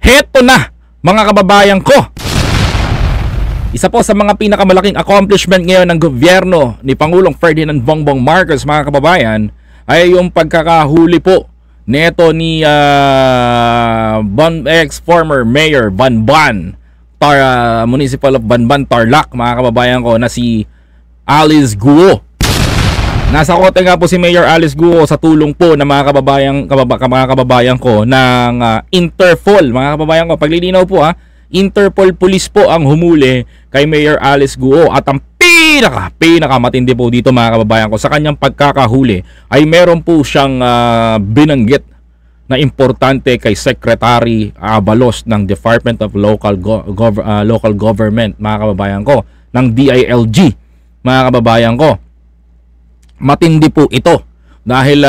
Heto na, mga kababayan ko. Isa po sa mga pinakamalaking accomplishment ngayon ng gobyerno ni Pangulong Ferdinand Bongbong Marcos, mga kababayan, ay yung pagkakahuli po neto ni ex-former Mayor Banban, Municipal of Banban, Tarlac, mga kababayan ko, na si Alice Guo. Nasa kote nga po si Mayor Alice Guo sa tulong po ng mga kababayan ko ng Interpol, mga kababayan ko. Paglilinaw po, Interpol Police po ang humuli kay Mayor Alice Guo, at ang pinakamatindi po dito, mga kababayan ko, sa kanyang pagkakahuli ay meron po siyang binanggit na importante kay Secretary Abalos ng Department of Local Government, mga kababayan ko, ng DILG, mga kababayan ko. Matindi po ito dahil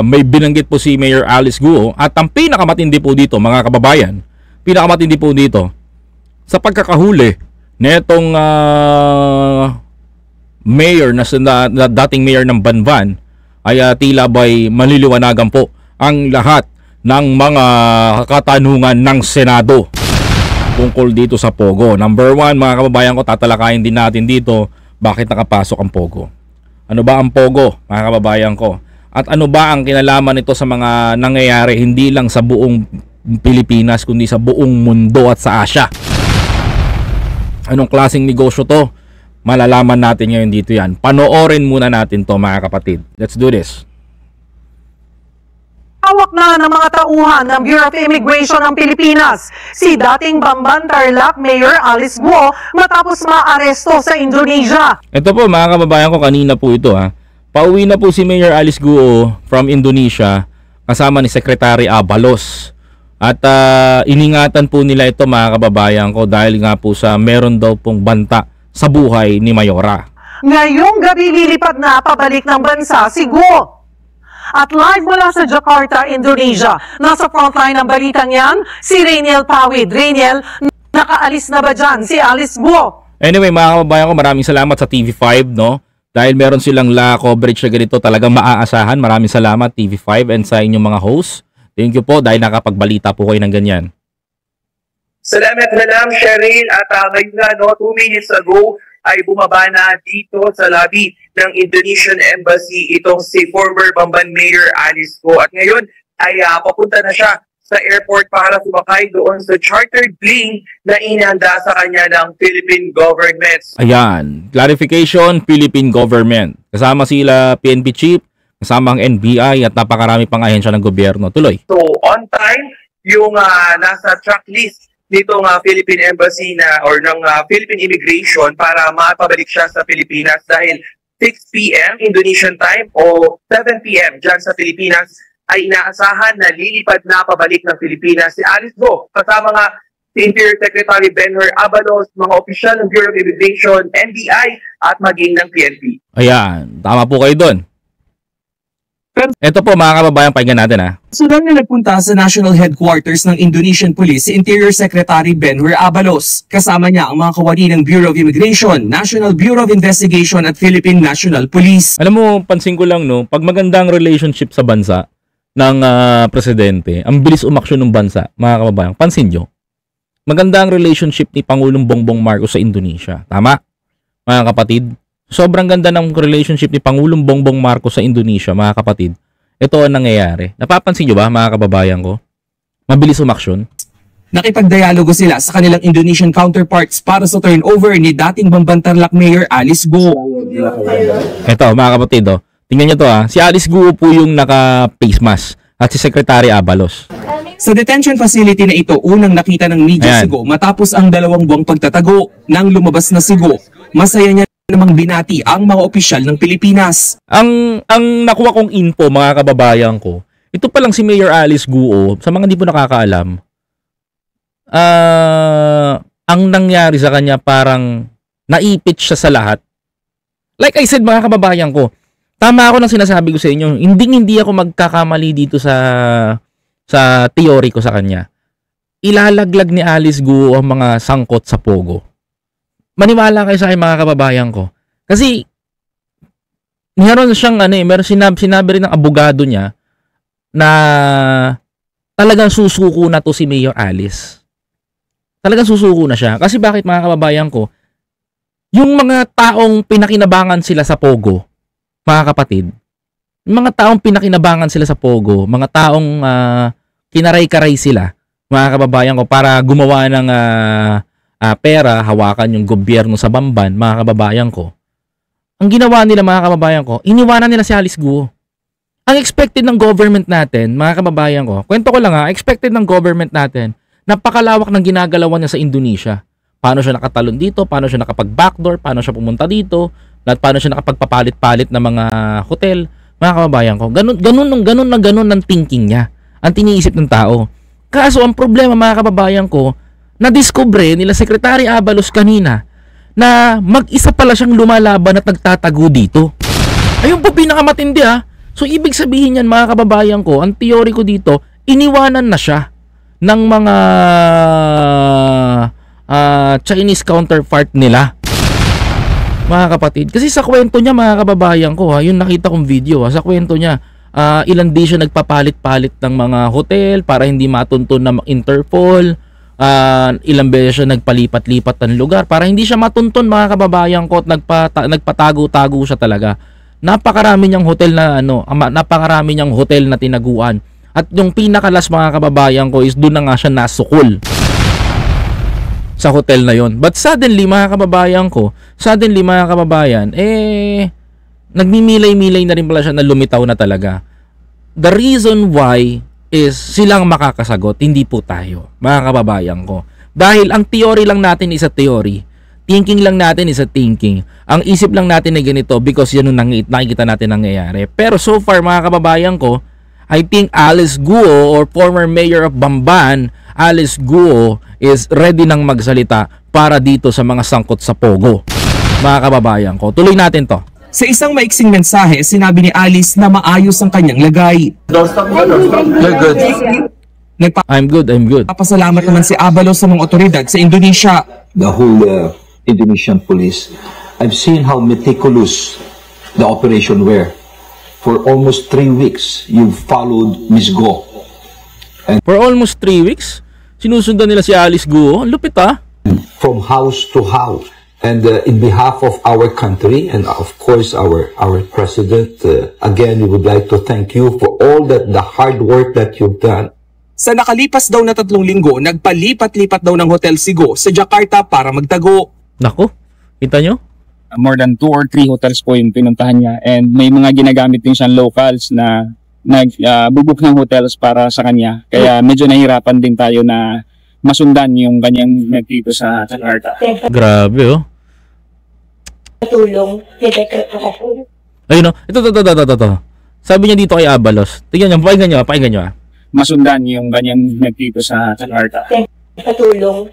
may binanggit po si Mayor Alice Guo, at ang pinakamatindi po dito, mga kababayan, pinakamatindi po dito sa pagkakahuli netong mayor na dating mayor ng Banban ay tila ba'y maliliwanagan po ang lahat ng mga katanungan ng Senado tungkol dito sa Pogo. Number one, mga kababayan ko, tatalakayin din natin dito bakit nakapasok ang Pogo. Ano ba ang Pogo, mga kababayan ko? At ano ba ang kinalaman nito sa mga nangyayari hindi lang sa buong Pilipinas kundi sa buong mundo at sa Asia? Anong klaseng negosyo to? Malalaman natin ngayon dito yan. Panoorin muna natin to, mga kapatid. Let's do this. Hawak na ng mga tauhan ng Bureau of Immigration ng Pilipinas si dating Banban Tarlac Mayor Alice Guo matapos maaresto sa Indonesia. Ito po, mga kababayan ko, kanina po ito Pauwi na po si Mayor Alice Guo from Indonesia kasama ni Secretary Abalos. At iningatan po nila ito, mga kababayan ko, dahil nga po sa meron daw pong banta sa buhay ni Mayora. Ngayong gabi lilipad na pabalik ng bansa si Guo. At live mula sa Jakarta, Indonesia, nasa frontline ng balitang yan, si Rainiel Pawid. Rainiel, nakaalis na ba dyan si Alice Guo? Anyway, mga kababayan ko, maraming salamat sa TV5, no? Dahil meron silang coverage na ganito, talagang maaasahan. Maraming salamat TV5 and sa inyong mga hosts. Thank you po dahil nakapagbalita po kayo ng ganyan. Salamat na lang, Cheryl. At ngayon nga, 2 minutes ago, ay bumaba na dito sa lobby ng Indonesian Embassy itong si former Banban Mayor Alice Guo. At ngayon ay papunta na siya sa airport para sumakay doon sa chartered plane na inihanda sa kanya ng Philippine government. Ayan, clarification, Philippine government. Kasama sila PNP Chief, kasama ang NBI at napakarami pang ahensya ng gobyerno. Tuloy. So on time, yung nasa tracklist nitong Philippine Embassy or ng Philippine Immigration para mapabalik siya sa Pilipinas dahil 6 p.m. Indonesian time o 7 p.m. dyan sa Pilipinas ay inaasahan na lilipad na pabalik ng Pilipinas si Alice Guo. Kasama nga si Interior Secretary Benhur Abalos, mga opisyal ng Bureau of Immigration, NBI at maging ng PNP. Ayan, tama po kayo doon. Ito po, mga kababayan, pakinggan natin Sunod na nagpunta sa National Headquarters ng Indonesian Police si Interior Secretary Benhur Abalos. Kasama niya ang mga kawani ng Bureau of Immigration, National Bureau of Investigation at Philippine National Police. Alam mo, pansin ko lang, no, pag magandang relationship sa bansa ng presidente, ang bilis umaksyon ng bansa, mga kababayan. Pansin nyo, maganda ang relationship ni Pangulong Bongbong Marcos sa Indonesia. Tama, mga kapatid? Sobrang ganda ng relationship ni Pangulong Bongbong Marcos sa Indonesia, mga kapatid. Ito ang nangyayari. Napapansin nyo ba, mga kababayan ko? Mabilis umaksyon. Nakipagdialogo sila sa kanilang Indonesian counterparts para sa turnover ni dating Banban Tarlac Mayor Alice Guo. Ito, mga kapatid, tingnan nyo to Si Alice Guo po yung naka-face mask at si Secretary Abalos. Sa detention facility na ito, unang nakita ng media si Guo matapos ang 2 buwang pagtatago. Nang lumabas na si Guo, masaya niya namang binati ang mga opisyal ng Pilipinas. Ang nakuha kong info, mga kababayan ko, ito pa lang si Mayor Alice Guo, sa mga hindi po nakakaalam, ang nangyari sa kanya parang naipit siya sa lahat. Like I said, mga kababayan ko, tama ako ng sinasabi ko sa inyo, hindi ako magkakamali dito sa theory ko sa kanya. Ilalaglag ni Alice Guo ang mga sangkot sa Pogo. Maniwala kayo sa akin, mga kababayan ko. Kasi meron siyang meron sinabi rin ng abogado niya na talagang susuko na to si Mayor Alice. Talagang susuko na siya. Kasi bakit mga kababayan ko, yung mga taong pinakinabangan sila sa Pogo, mga kapatid, yung mga taong pinakinabangan sila sa Pogo, mga taong kinaray-karay sila, mga kababayan ko, para gumawa ng pera, hawakan yung gobyerno sa Bamban, mga kababayan ko. Ang ginawa nila, mga kababayan ko, iniwanan nila si Alice Guo. Ang expected ng government natin, mga kababayan ko, kwento ko lang expected ng government natin, napakalawak ng ginagalawan niya sa Indonesia. Paano siya nakatalon dito, paano siya nakapag-backdoor, paano siya pumunta dito, at paano siya nakapagpapalit-palit ng mga hotel, mga kababayan ko. Ganun ng thinking niya, ang tiniisip ng tao. Kaso ang problema, mga kababayan ko, na-discover nila Secretary Abalos kanina na mag-isa pala siyang lumalaban at nagtatago dito. Ayun po pinakamatindi So ibig sabihin yan, mga kababayan ko, ang theory ko dito, iniwanan na siya ng mga Chinese counterpart nila, mga kapatid. Kasi sa kwento niya, mga kababayan ko, yung nakita kong video, sa kwento niya, ilang days siya nagpapalit-palit ng mga hotel para hindi matuntun ng Interpol, ilang beses siya nagpalipat-lipat ng lugar para hindi siya matuntun, mga kababayan ko, at nagpatago-tago siya talaga. Napakarami niyang hotel na napakarami niyang hotel na tinaguan. At yung pinakalas, mga kababayan ko, is doon na nga siya nasukol sa hotel na yon. But suddenly, mga kababayan ko, nagmimilay-milay na rin pala siya na lumitaw na talaga. The reason why is silang makakasagot, hindi po tayo, mga kababayan ko. Dahil ang theory lang natin is a theory. Thinking lang natin is a thinking. Ang isip lang natin ay ganito because yan yung nakikita natin nangyayari. Pero so far, mga kababayan ko, I think Alice Guo, or former mayor of Bamban, Alice Guo, is ready nang magsalita para dito sa mga sangkot sa Pogo. Mga kababayan ko, tuloy natin to. Sa isang maiksing mensahe, sinabi ni Alice na maayos ang kanyang lagay. You're good. I'm good. Nagpapasalamat naman si Abalos sa mga otoridad sa Indonesia. The whole Indonesian police, I've seen how meticulous the operation were. For almost 3 weeks, you've followed Ms. Go. For almost 3 weeks, sinusundan nila si Alice Guo. Lupit From house to house. And in behalf of our country and of course our president, again, we would like to thank you for all the hard work that you've done. Sa nakalipas daw na 3 linggo, nagpalipat-lipat daw ng Hotel Sigo sa Jakarta para magtago. Nako, kita nyo? More than 2 or 3 hotels po yung pinuntahan niya, and may mga ginagamit din siyang locals na nagbubuk ng hotels para sa kanya. Kaya medyo nahirapan din tayo na masundan yung kanyang nagtito sa Jakarta. Grabe Tulong. Ayun ito. Sabi niya dito kay Abalos. Tingnan niyo, pakinggan niyo. Masundan yung kanyang nagtito sa Jakarta. Tulong.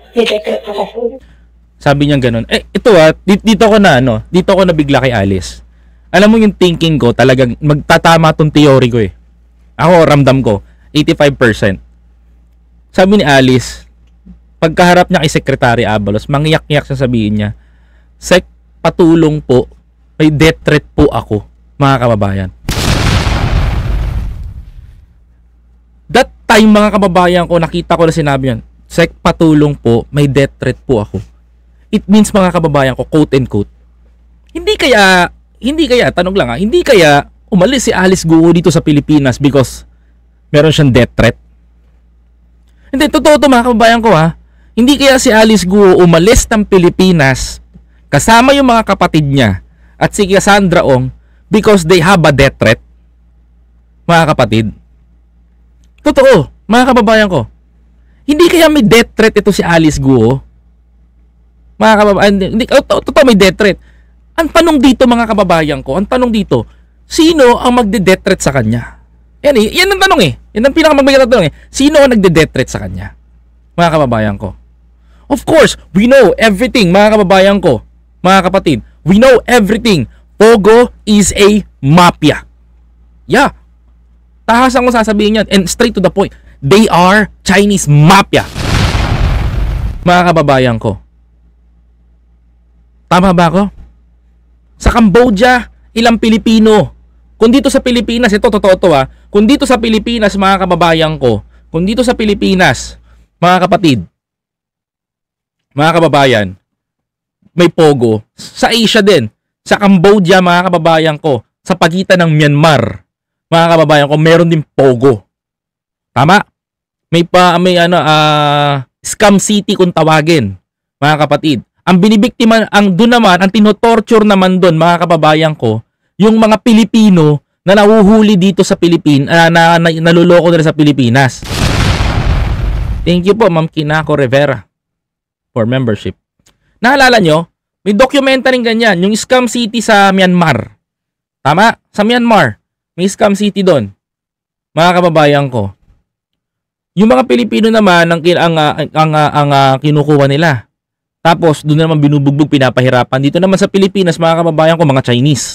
Sabi niya ganun. Ito dito ko na bigla kay Alice. Alam mo yung thinking ko, talagang magtatama tong theory ko . Ako, ramdam ko, 85%. Sabi ni Alice, pagkaharap niya kay Secretary Abalos, mangyak-yak siya, sabihin niya, Sek, patulong po, may death threat po ako, mga kababayan. That time, mga kababayan ko, nakita ko na sinabi yan, Sek, patulong po, may death threat po ako. It means, mga kababayan ko, quote and quote, hindi kaya umalis si Alice Guo dito sa Pilipinas because meron siyang death threat? Hindi, totoo to, mga kababayan ko Hindi kaya si Alice Guo umalis ng Pilipinas kasama yung mga kapatid niya at si Cassandra Ong because they have a death threat? Mga kapatid, totoo, mga kababayan ko, hindi kaya may death threat ito si Alice Guo? Mga kababayan, totoo may death threat. Ang tanong dito, mga kababayan ko, sino ang magde-death threat sa kanya? Yan ang tanong Yan ang pinakamabigat na tanong Sino ang nagde-death threat sa kanya? Mga kababayan ko. Of course, we know everything, mga kababayan ko, mga kapatid. We know everything. Pogo is a mafia. Yeah. Tahasan ko sasabihin yan. And straight to the point. They are Chinese mafia. Mga kababayan ko. Tama ba ako? Sa Cambodia, ilang Pilipino? Kung dito sa Pilipinas, ito totoo to Kung dito sa Pilipinas, mga kababayan ko, kung dito sa Pilipinas, mga kapatid, mga kababayan, may pogo, sa Asia din, sa Cambodia, mga kababayan ko, sa pagitan ng Myanmar, mga kababayan ko, meron din pogo. Tama? May scam city kung tawagin, mga kapatid. Ang binibiktima, doon naman, ang tinotorture naman doon, mga kababayan ko, yung mga Pilipino na nahuhuli dito sa Pilipinas, naluloko nila sa Pilipinas. Thank you po, Ma'am Kinako Rivera, for membership. Naalala nyo, may documentary ganyan, yung scam city sa Myanmar. Tama? Sa Myanmar, may scam city doon. Mga kababayan ko. Yung mga Pilipino naman ang kinukuha nila. Tapos doon naman binubugbog, pinapahirapan. Dito naman sa Pilipinas, mga kababayan ko, mga Chinese.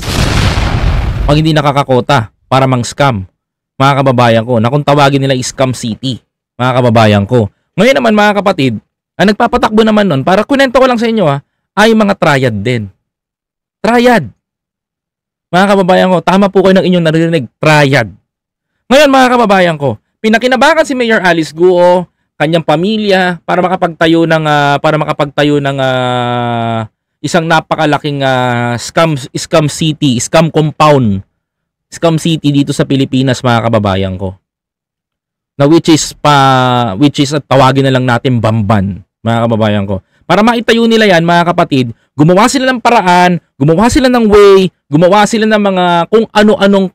Pag hindi nakakakota para mang-scam, mga kababayan ko, na kung tawagin nila scam city, mga kababayan ko. Ngayon naman, mga kapatid, ang nagpapatakbo naman nun, para kunento ko lang sa inyo ay mga triad din. Triad. Mga kababayan ko, tama po kayo ng inyong narinig, triad. Ngayon, mga kababayan ko, pinakinabangan si Mayor Alice Guo, kanyang pamilya, para makapagtayo ng isang napakalaking scam city, scam compound, scam city dito sa Pilipinas, mga kababayan ko. Na which is tawagin na lang natin Bamban, mga kababayan ko. Para maitayo nila yan, mga kapatid, gumawa sila ng paraan, gumawa sila ng way, gumawa sila ng mga kung ano-anong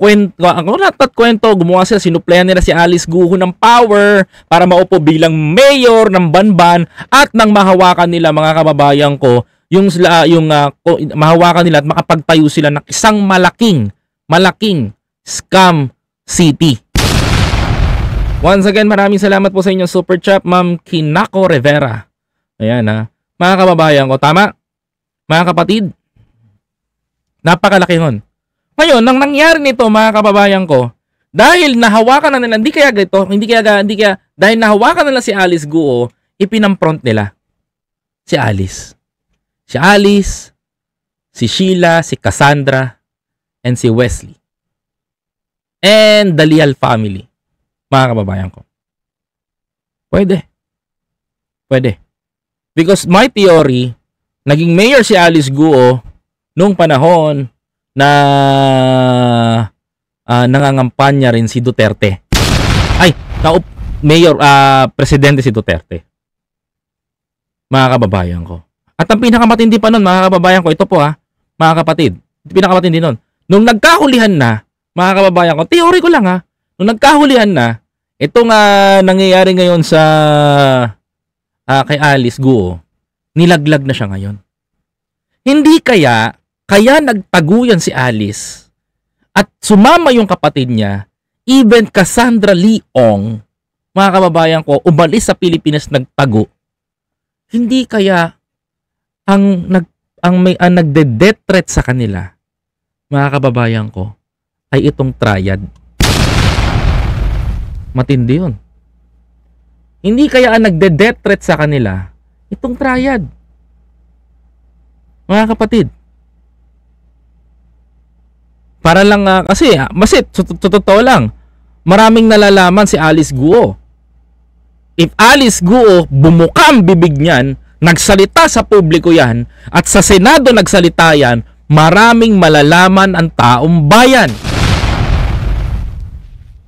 kwento, gumawa sila, sinuplayan nila si Alice Guo ng power para maupo bilang mayor ng Banban at nang mahawakan nila, mga kababayan ko, mahawakan nila at makapagtayo sila ng isang malaking scam city. Once again, maraming salamat po sa inyong super chat, Ma'am Kinako Rivera. Ayan mga kababayan ko, tama? Mga kapatid, napakalaki nun. Ngayon, nang nangyari nito, mga kababayan ko, dahil nahawakan na nila, dahil nahawakan na nila si Alice Guo, ipinampront nila si Alice. Si Alice, si Sheila, si Cassandra, and si Wesley. And the Leal family, mga kababayan ko. Pwede. Because my theory, naging mayor si Alice Guo nung panahon na nangangampanya rin si Duterte. Presidente si Duterte. Mga kababayan ko. At ang pinakamatindi pa nun, mga kababayan ko, ito po mga kapatid, pinakamatindi nun. Nung nagkahulihan na, mga kababayan ko, theory ko lang nung nagkahulihan na, itong nangyayari ngayon sa kay Alice Guo, nilaglag na siya ngayon. Hindi kaya nagtaguyan si Alice at sumama yung kapatid niya, even Cassandra Leong, mga kababayan ko, umalis sa Pilipinas nagtago. Hindi kaya ang nagde-death threat sa kanila, mga kababayan ko, ay itong triad. Matindi yun. Hindi kaya ang nagde-death threat sa kanila, itong triad. Mga kapatid. Para lang, kasi, totoo lang, maraming nalalaman si Alice Guo. If Alice Guo bumuka ang bibig niyan, nagsalita sa publiko yan, at sa Senado nagsalita yan, maraming malalaman ang taong bayan.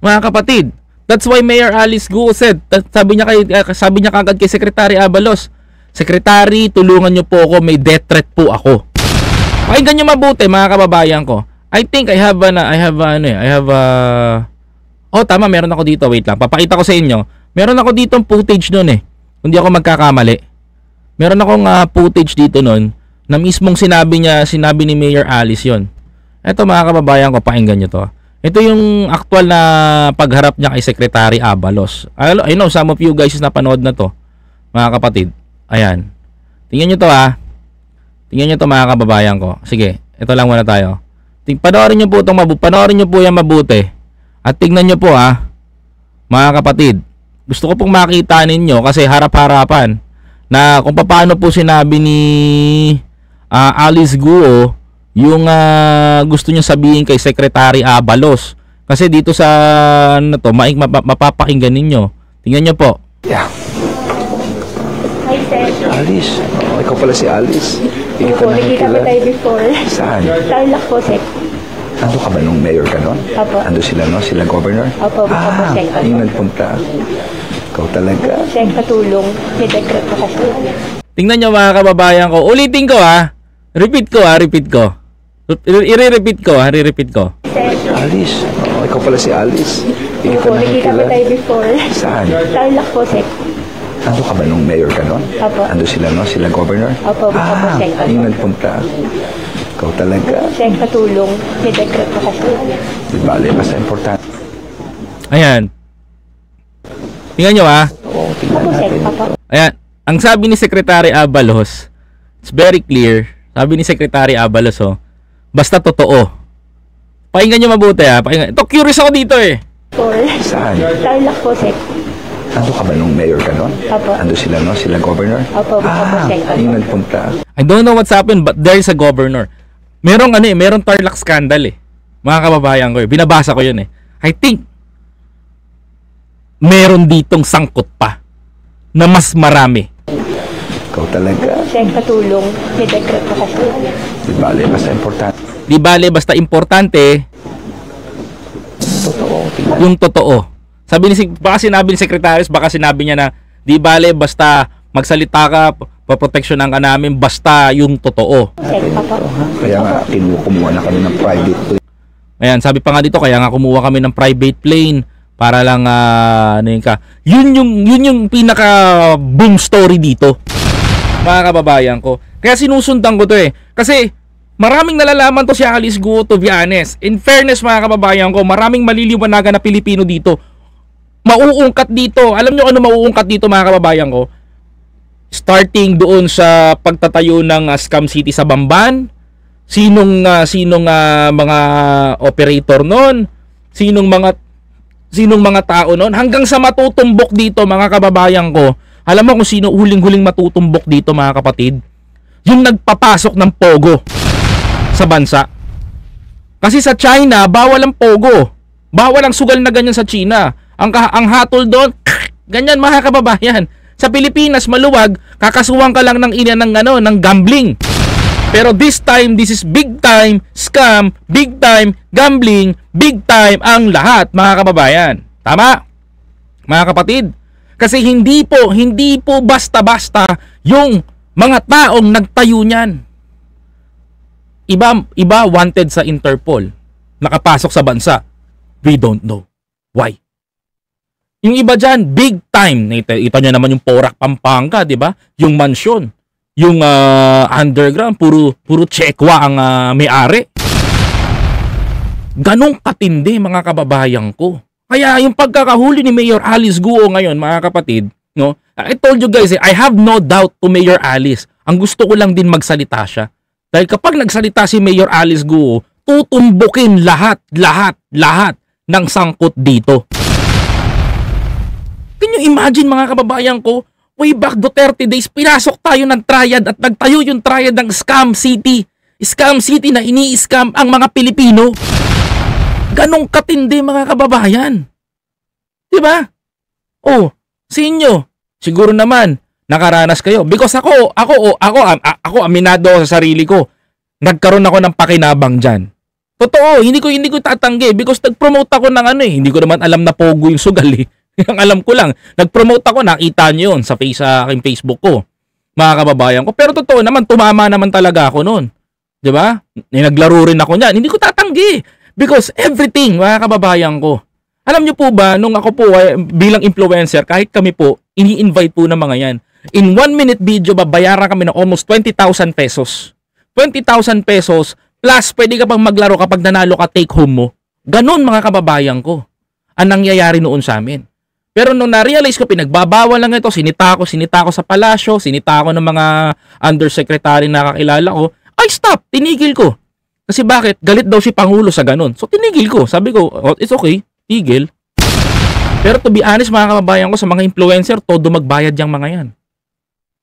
Mga kapatid, that's why Mayor Alice Guo said, sabi niya kagad kay Secretary Abalos, Secretary, tulungan niyo po ako, may death threat po ako. Pakinggan niyo mabuti, mga kababayan ko. I think tama, meron ako dito, wait lang, papakita ko sa inyo. Meron ako dito footage noon kung di ako magkakamali. Meron akong footage dito noon na mismong sinabi ni Mayor Alice yon. Ito, mga kababayan ko, pakinggan niyo to. Ito yung actual na pagharap niya kay Secretary Abalos. I know some of you guys is napanood na to, mga kapatid. Ayan. Tingnan niyo to Tingnan niyo to, mga kababayan ko. Sige, ito lang muna tayo. Panoorin niyo po yan mabuti. At tingnan niyo po mga kapatid. Gusto ko pong makita ninyo kasi harap-harapan na kung paano po sinabi ni Alice Guo yung gusto niya sabihin kay Secretary Abalos. Kasi dito sa mapapakinggan ninyo. Tingnan nyo po. Yeah. Hi, sir. Alice. Oh, ikaw pala si Alice. Hindi Opo, nakita ko tayo before. Saan? Tarlac po, sir. Ando ka ba nung mayor ka doon? Opo. Ando sila, no? Sila governor? Opo, opo, sir. Yung nagpunta. Ikaw talaga. Sir, katulong. May decret po kasi. Tingnan nyo mga kababayan ko. Ulitin ko ha. Repeat ko ha. Repeat ko. I-repeat ko ha. Re-repeat ko. Sir. Alice. Oh, ikaw pala si Alice. Hindi Opo, nakita ko tayo before. Saan? Tarlac po, sir. Ando ka ba nung mayor ka doon? Opo. Ando sila, no? Sila governor? Opo, opo, sir. Yung nagpunta. Ikaw talaga. Sir, katulong. May decret po kasi. Di bale, basta importante. Ayan. Tingnan nyo ha. Oo, tingnan Opo, sir. natin. Opo. Ayan. Ang sabi ni Secretary Abalos, it's very clear. Sabi ni Secretary Abalos, oh, basta totoo. Pakinggan nyo mabuti ha. Pakinggan. Ito, curious ako dito eh. Saan? Tarlac po, sir. Ando ka ba nung mayor ka doon? Opo. Ando sila, no? Sila governor? Opo, opo, sir. Yung nagpunta. I don't know what's happened but there is a governor. Merong ano eh, merong Tarlac scandal eh. Mga kababayan ko eh. Binabasa ko yun eh. I think meron ditong sangkot pa na mas marami. Ikaw talaga. Sir, katulong. May decret po kasi. Di bale, basta importante. Di bale basta importante Totoo, tingnan. yung totoo. Sabi ni baka sinabi ni Secretary, baka sinabi niya na di bale basta magsalita ka, paproteksyonan ka namin basta yung totoo. Sir, opo. Kaya nga, kumuha na kami ng private plane. Ayan, sabi pa nga dito kaya nga kumuha kami ng private plane para lang ano yun ka. Yun yung pinaka boom story dito. Mga kababayan ko. Kaya sinusundan ko to eh. Kasi maraming nalalaman to si Alice Guo, to be honest. In fairness mga kababayan ko, maraming maliliwanagan na Pilipino dito. Mauungkat dito. Alam nyo ano mauungkat dito mga kababayan ko? Starting doon sa pagtatayo ng Scam City sa Bamban. Sinong mga operator noon? Sinong mga tao noon? Hanggang sa matutumbok dito mga kababayan ko. Alam mo kung sino huling-huling matutumbok dito mga kapatid? Yung nagpapasok ng pogo sa bansa. Kasi sa China, bawal ang pogo. Bawal ang sugal na ganyan sa China. Ang hatol doon, ganyan mga kababayan. Sa Pilipinas, maluwag, kakasuhan ka lang ng gambling. Pero this time, this is big time scam, big time gambling, big time ang lahat mga kababayan. Tama? Mga kapatid. Kasi hindi po basta-basta yung mga taong nagtayo niyan. Iba wanted sa Interpol. Nakapasok sa bansa. We don't know why. Yung iba dyan, big time. Ito nyo naman yung Porac, Pampanga, di ba? Yung mansyon. Yung underground, puro tsekwa ang may-ari. Ganong katindi mga kababayan ko. Kaya yung pagkakahuli ni Mayor Alice Guo ngayon, mga kapatid, no? I told you guys, I have no doubt to Mayor Alice. Ang gusto ko lang din magsalita siya. Dahil kapag nagsalita si Mayor Alice Guo, tutumbukin lahat ng sangkot dito. Can you imagine mga kababayan ko, way back Duterte days, pinasok tayo ng triad at nagtayo yung triad ng Scam City. Scam City na ini-scam ang mga Pilipino. Ganong katindi mga kababayan. Diba? Oh, sa inyo, siguro naman, nakaranas kayo. Because ako aminado sa sarili ko. Nagkaroon ako ng pakinabang dyan. Totoo, hindi ko tatanggi because nag-promote ako ng hindi ko naman alam na pogo yung sugal eh. Ang alam ko lang, nag-promote ako, nakita nyo yun sa aking Facebook ko. Mga kababayan ko. Pero totoo naman, tumama naman talaga ako noon. Diba? Naglaro rin ako niyan. Hindi ko tatanggi. Because everything, mga kababayan ko. Alam nyo po ba, nung ako po bilang influencer, kahit kami po, ini-invite po ng mga yan. In 1 minute video, babayaran kami ng almost 20,000 pesos. 20,000 pesos, plus pwede ka pang maglaro kapag nanalo ka take home mo. Ganon mga kababayan ko. Ang nangyayari noon sa amin. Pero nung na-realize ko, pinagbabawal lang ito, sinita ko sa palasyo, sinita ko ng mga undersecretary na kakilala ko, ay stop, tinigil ko. Kasi bakit? Galit daw si Pangulo sa ganun. So tinigil ko. Sabi ko, oh, it's okay, tigil. Pero to be honest mga kababayan ko, sa mga influencer, todo magbayad yung mga yan.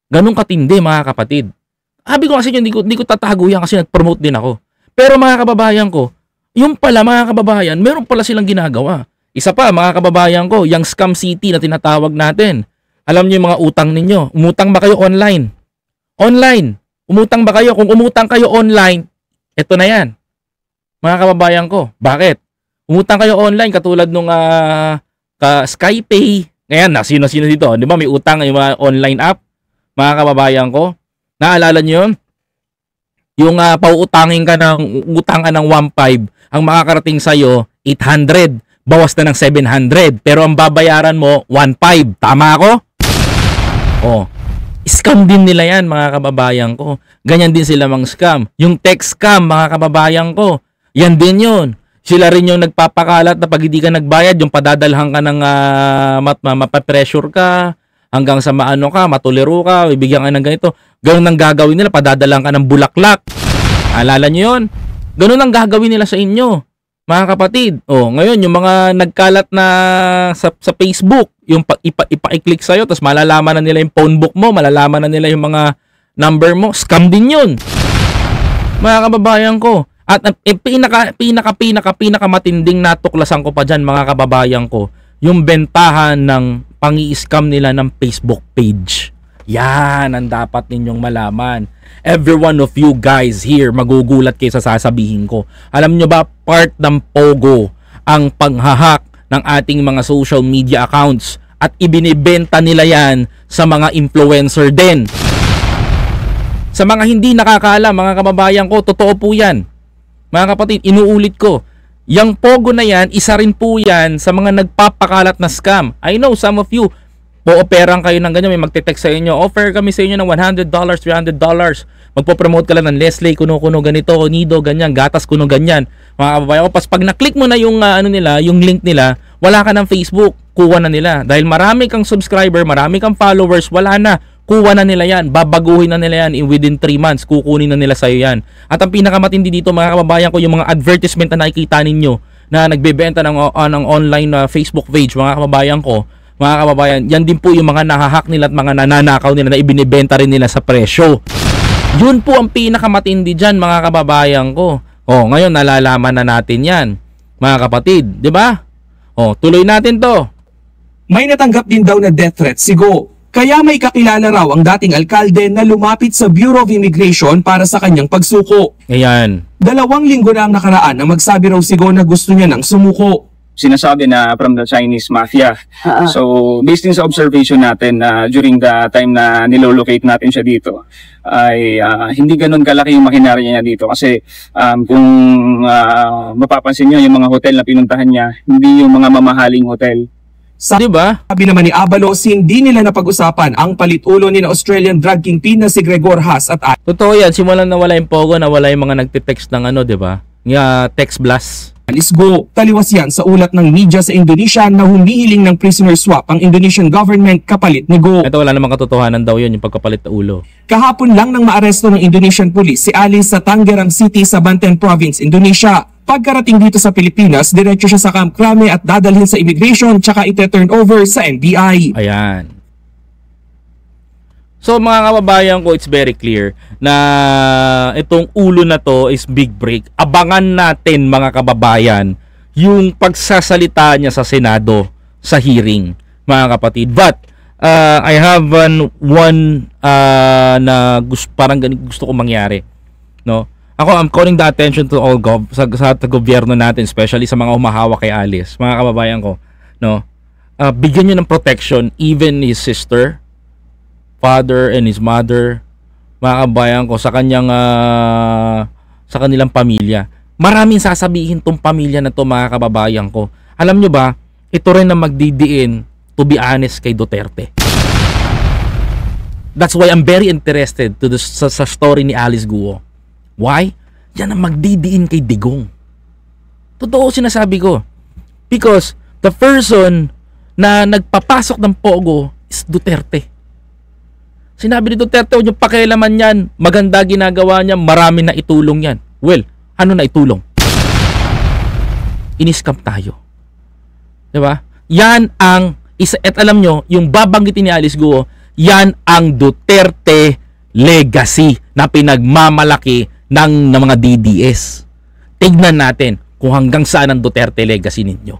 Ganun katindi mga kapatid. Sabi ko kasi hindi ko tatago yan kasi nag-promote din ako. Pero mga kababayan ko, yung pala mga kababayan, meron pala silang ginagawa. Isa pa, mga kababayan ko, yung scam city na tinatawag natin. Alam niyo yung mga utang ninyo. Umutang ba kayo online? Online. Umutang ba kayo? Kung umutang kayo online, ito na yan. Mga kababayan ko. Bakit? Umutang kayo online katulad nung Skypay. Ngayon, sino-sino dito? Di ba may utang yung mga online app? Mga kababayan ko. Naalala niyo yun? Yung pauutangin ka ng utang ka ng 1.5, ang makakarating sa'yo, 800. Bawas na ng 700. Pero ang babayaran mo, 1.5. Tama ako? Oh. Scam din nila yan, mga kababayan ko. Ganyan din sila mang scam. Yung text scam, mga kababayan ko, yan din yun. Sila rin yung nagpapakalat na pag hindi ka nagbayad, yung padadalhan ka ng mapapressure ka, hanggang sa maano ka, matuliro ka, ibigyan ka ng ganito. Ganun ang gagawin nila, padadalhan ka ng bulaklak. Alala nyo yun? Ganun ang gagawin nila sa inyo, mga kapatid. Oh, ngayon, yung mga nagkalat na sa Facebook, yung ipa-click sa'yo, tapos malalaman na nila yung phone book mo, malalaman na nila yung mga number mo, scam din yun. Mga kababayan ko. At pinaka matinding natuklasan ko pa dyan, mga kababayan ko, yung bentahan ng pangi-scam nila ng Facebook page. Yan ang dapat ninyong malaman. Every one of you guys here, magugulat kayo sa sasabihin ko. Alam nyo ba, part ng Pogo ang panghahak ng ating mga social media accounts at ibinibenta nila yan sa mga influencer din. Sa mga hindi nakakaalam, mga kababayan ko, totoo po yan. Mga kapatid, inuulit ko, yung Pogo na yan, isa rin po yan sa mga nagpapakalat na scam. I know some of you, po-operang kayo ng ganyan, may magte-text sa inyo, offer kami sa inyo ng $100, $300, magpo-promote ka lang ng Leslie, kuno-kuno ganito, Nido, ganyan, gatas, kuno ganyan. Mga kababayan ko, pag na-click mo na yung, yung link nila, wala ka ng Facebook, kuha na nila. Dahil marami kang subscriber, marami kang followers, wala na. Kuha na nila yan, babaguhin na nila yan within 3 months, kukunin na nila sa'yo yan. At ang pinakamatindi dito, mga kababayan ko, yung mga advertisement na nakikita ninyo na nagbebenta ng online Facebook page, mga kababayan ko, mga kababayan, yan din po yung mga nahahak nila at mga nananakaw nila na ibinibenta rin nila sa presyo. Yun po ang pinakamatindi dyan, mga kababayan ko. Oh, ngayon nalalaman na natin yan, mga kapatid, di ba? Oh, tuloy natin to. May natanggap din daw na death threat si Go. Kaya may kakilala raw ang dating alkalde na lumapit sa Bureau of Immigration para sa kanyang pagsuko. Ayan. 2 linggo na ang nakaraan na magsabi raw si Go na gusto niya ng sumuko. Sinasabi na from the Chinese mafia. So, based din sa observation natin during the time na nilolocate natin siya dito, ay hindi ganun kalaki yung makinarya niya dito. Kasi kung mapapansin nyo, yung mga hotel na pinuntahan niya, hindi yung mga mamahaling hotel. Diba? Sabi naman ni Abalos, hindi nila napag-usapan ang palitulo ni na Australian drug kingpin na si Gregor Haas at Totoo yan, simulan na wala yung Pogo, na wala yung mga nagtitext ng diba? Text blast. Alice Go. Taliwas yan sa ulat ng media sa Indonesia na humihiling ng prisoner swap ang Indonesian government kapalit ni Go. Ito wala namang katotohanan daw yun, yung pagkapalit na ulo. Kahapon lang nang maaresto ng Indonesian police si Alice sa Tangerang City sa Banten Province, Indonesia. Pagkarating dito sa Pilipinas, diretso siya sa Camp Crame at dadalhin sa immigration tsaka ite-turn over sa NBI. Ayan. So mga kababayan ko, it's very clear na itong ulo na to is big break. Abangan natin, mga kababayan, yung pagsasalita niya sa Senado sa hearing, mga kapatid. But I have one na parang gusto kong mangyari, no? Ako, I'm calling the attention to all sa gobyerno natin, especially sa mga humahawak kay Alice, mga kababayan ko, no? Bigyan niyo ng protection even his sister, father and his mother, mga kababayan ko, sa kanyang sa kanilang pamilya. Maraming sasabihin tong pamilya na to, mga kababayan ko. Alam nyo ba, ito rin na magdidiin, to be honest, kay Duterte. That's why I'm very interested to sa story ni Alice Guo. Why? Yan ang magdidiin kay Digong. Totoo sinasabi ko. Because the person na nagpapasok ng Pogo is Duterte. Sinabi ni Duterte, huwag yung pakialaman yan, maganda ginagawa niya, marami na itulong yan. Well, ano na itulong? Iniskam tayo. Diba? Yan ang isa, at alam nyo, yung babanggitin ni Alice Guo, yan ang Duterte legacy na pinagmamalaki ng mga DDS. Tignan natin kung hanggang saan ang Duterte legacy ninyo.